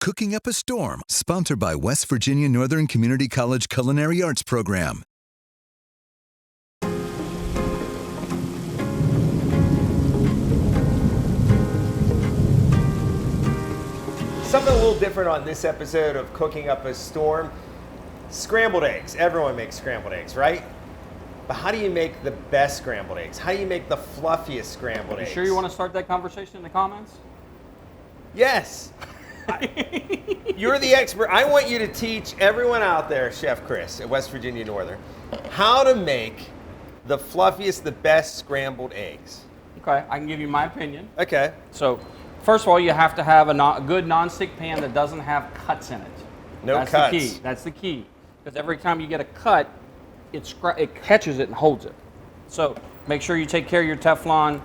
Cooking Up a Storm, sponsored by West Virginia Northern Community College Culinary Arts Program. Something a little different on this episode of Cooking Up a Storm. Scrambled eggs. Everyone makes scrambled eggs, right? But how do you make the best scrambled eggs? How do you make the fluffiest scrambled eggs? You sure you want to start that conversation in the comments? Yes. You're the expert. I want you to teach everyone out there, Chef Chris at West Virginia Northern, how to make the fluffiest, the best scrambled eggs. Okay, I can give you my opinion. Okay. So, first of all, you have to have a good nonstick pan that doesn't have cuts in it. That's the key. That's the key. Because every time you get a cut, it catches it and holds it. So make sure you take care of your Teflon.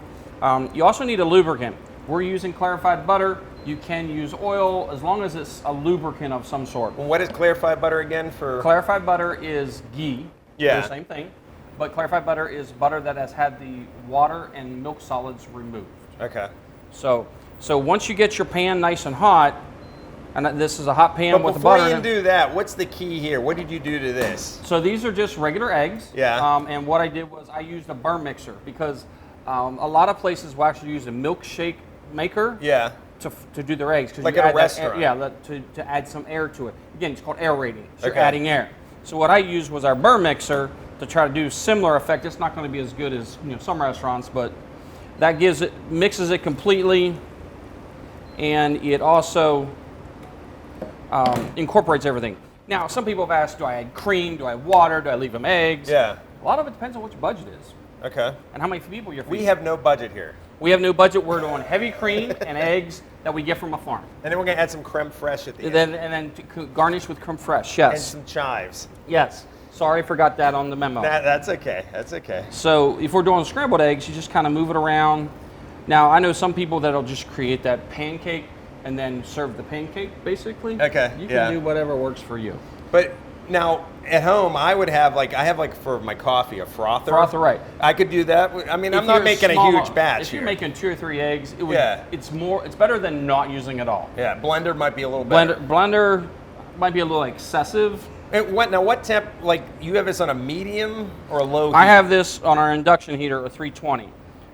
You also need a lubricant. We're using clarified butter. You can use oil as long as it's a lubricant of some sort. Well, what is clarified butter again for? Clarified butter is ghee. Yeah. The same thing. But clarified butter is butter that has had the water and milk solids removed. Okay. So once you get your pan nice and hot, and this is a hot pan with the butter. But before you do that, what's the key here? What did you do to this? So these are just regular eggs. Yeah. And what I did was I used a burr mixer because a lot of places will actually use a milkshake maker. Yeah. To do their eggs. Like at a restaurant. To add some air to it. Again, it's called aerating. So Okay. you're adding air. So what I used was our burr mixer to try to do similar effect. It's not going to be as good as some restaurants, but that mixes it completely, and it also incorporates everything. Now, some people have asked, do I add cream? Do I add water? Do I leave them eggs? Yeah. A lot of it depends on what your budget is. Okay. And how many people you're feeding. We have no budget here. We have no budget. We're doing heavy cream and eggs that we get from a farm. And then we're going to add some creme fraiche at the end. And then garnish with creme fraiche, yes. And some chives. Yes. Sorry, forgot that on the memo. That's okay. That's okay. So if we're doing scrambled eggs, you just kind of move it around. Now, I know some people that'll just create that pancake and then serve the pancake, basically. Okay, You can do whatever works for you. But now, at home, I would have I have for my coffee, a frother. Frother, right. I could do that. I mean, I'm not making a huge batch If here. you're making 2 or 3 eggs, Yeah. it's better than not using it all. Yeah, blender might be a little better. Blender might be a little excessive. What temp, you have this on a medium or a low heat? I have this on our induction heater, a 320.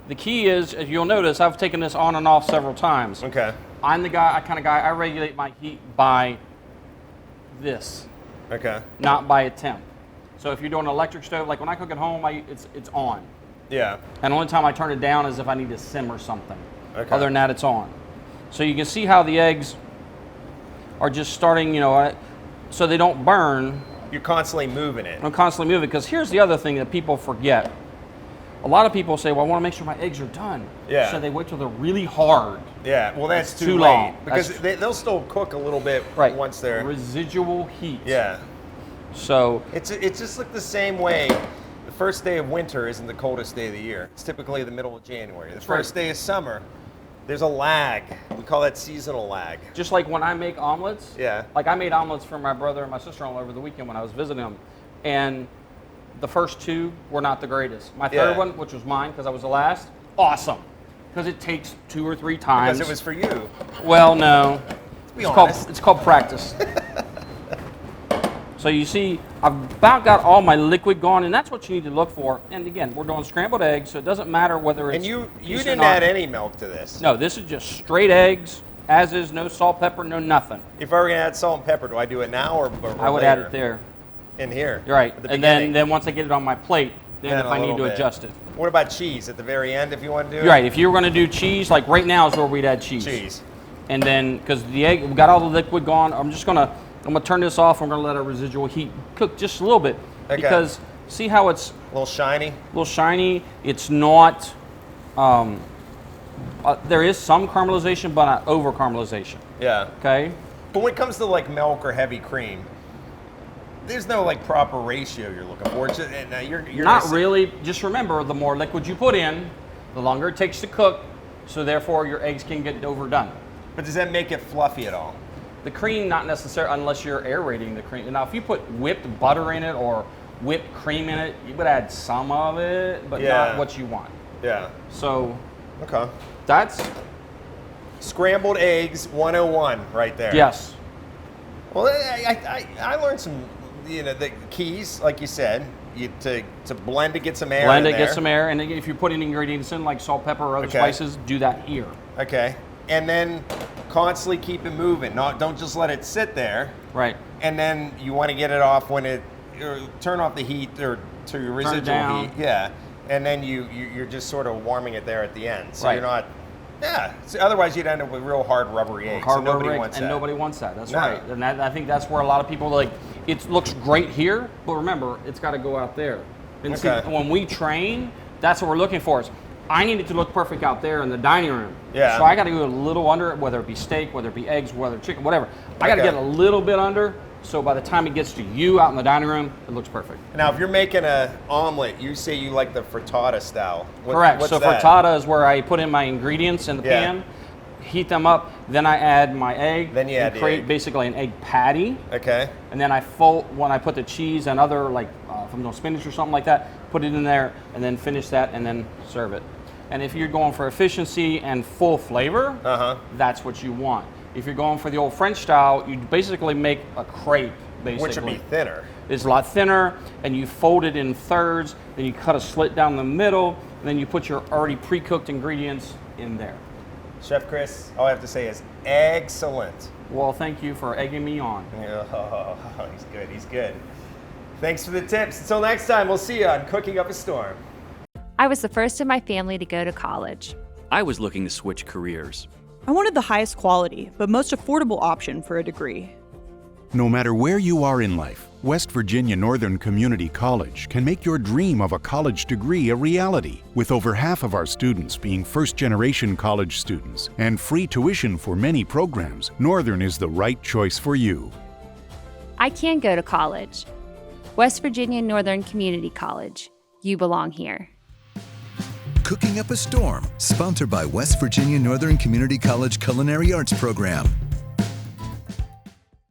The key is, as you'll notice, I've taken this on and off several times. Okay. I'm the kind of guy, I regulate my heat by this, Okay. not by a temp. So if you're doing an electric stove, like when I cook at home, it's on. Yeah. And the only time I turn it down is if I need to simmer something. Okay. Other than that, it's on. So you can see how the eggs are just starting, so they don't burn. You're constantly moving it. I'm constantly moving, because here's the other thing that people forget. A lot of people say, well, I want to make sure my eggs are done. Yeah. So they wait till they're really hard. Yeah, well, that's too long. late. Because they'll still cook a little bit once they're... Residual heat. Yeah. So... It's just like the same way. The first day of winter isn't the coldest day of the year. It's typically the middle of January. The first day of summer, there's a lag. We call that seasonal lag. Just like when I make omelets. Yeah. Like I made omelets for my brother and my sister-in-law over the weekend when I was visiting them. And the first 2 were not the greatest. My third one, which was mine because I was the last, awesome. Because it takes 2 or 3 times. Because it was for you. Well, no. Let's be honest. It's called practice. So you see, I've about got all my liquid gone, and that's what you need to look for. And again, we're doing scrambled eggs, so it doesn't matter whether it's... And you didn't add any milk to this. No, this is just straight eggs, as is, no salt, pepper, no nothing. If I were going to add salt and pepper, do I do it now or I would later? add it there. In here? You're right. At the And beginning? then once I get it on my plate, then if I need to adjust it. What about cheese at the very end if you want to do it? You're right. If you were going to do cheese, like right now is where we'd add cheese. Cheese. And then, because the egg, we got all the liquid gone, I'm going to turn this off. I'm going to let our residual heat cook just a little bit. Okay. Because see how it's A little shiny? a little shiny. It's not, there is some caramelization, but not over caramelization. Yeah. Okay? But when it comes to milk or heavy cream, there's no proper ratio you're looking for. It's just, you're Not really. Just remember, the more liquid you put in, the longer it takes to cook, so therefore your eggs can get overdone. But does that make it fluffy at all? The cream, not necessarily, unless you're aerating the cream. Now, if you put whipped butter in it or whipped cream in it, you would add some of it, but not what you want. Yeah. So Okay. that's Scrambled eggs 101 right there. Yes. Well, I learned some, the keys, like you said, to blend to get some air Blend in it, there. get some air, and if you're putting ingredients in like salt, pepper, or other spices, do that here. Okay. And then constantly keep it moving. Don't just let it sit there. Right. And then you want to get it off when turn off the heat or to your residual heat. Yeah. And then you're just sort of warming it there at the end. So you're not. Yeah. So otherwise, you'd end up with real hard rubbery eggs. Nobody wants that. That's right. And I think that's where a lot of people it looks great here, but remember, it's got to go out there. And see, when we train, that's what we're looking for. I need it to look perfect out there in the dining room. Yeah. So I got to go a little under it, whether it be steak, whether it be eggs, whether chicken, whatever. I got to get a little bit under, so by the time it gets to you out in the dining room, it looks perfect. Now, if you're making an omelet, you say you like the frittata style. Correct. So frittata is where I put in my ingredients in the pan, heat them up, then I add my egg. Then you add create basically an egg patty. Okay. And then I fold, when I put the cheese and other from spinach or something like that, put it in there, and then finish that, and then serve it. And if you're going for efficiency and full flavor, that's what you want. If you're going for the old French style, you basically make a crepe, basically. Which would be thinner. It's a lot thinner, and you fold it in thirds, then you cut a slit down the middle, and then you put your already pre-cooked ingredients in there. Chef Chris, all I have to say is excellent. Well, thank you for egging me on. Oh, he's good. Thanks for the tips. Until next time, we'll see you on Cooking Up a Storm. I was the first in my family to go to college. I was looking to switch careers. I wanted the highest quality, but most affordable option for a degree. No matter where you are in life, West Virginia Northern Community College can make your dream of a college degree a reality. With over half of our students being first-generation college students and free tuition for many programs, Northern is the right choice for you. I can go to college. West Virginia Northern Community College. You belong here. Cooking Up a Storm, sponsored by West Virginia Northern Community College Culinary Arts Program.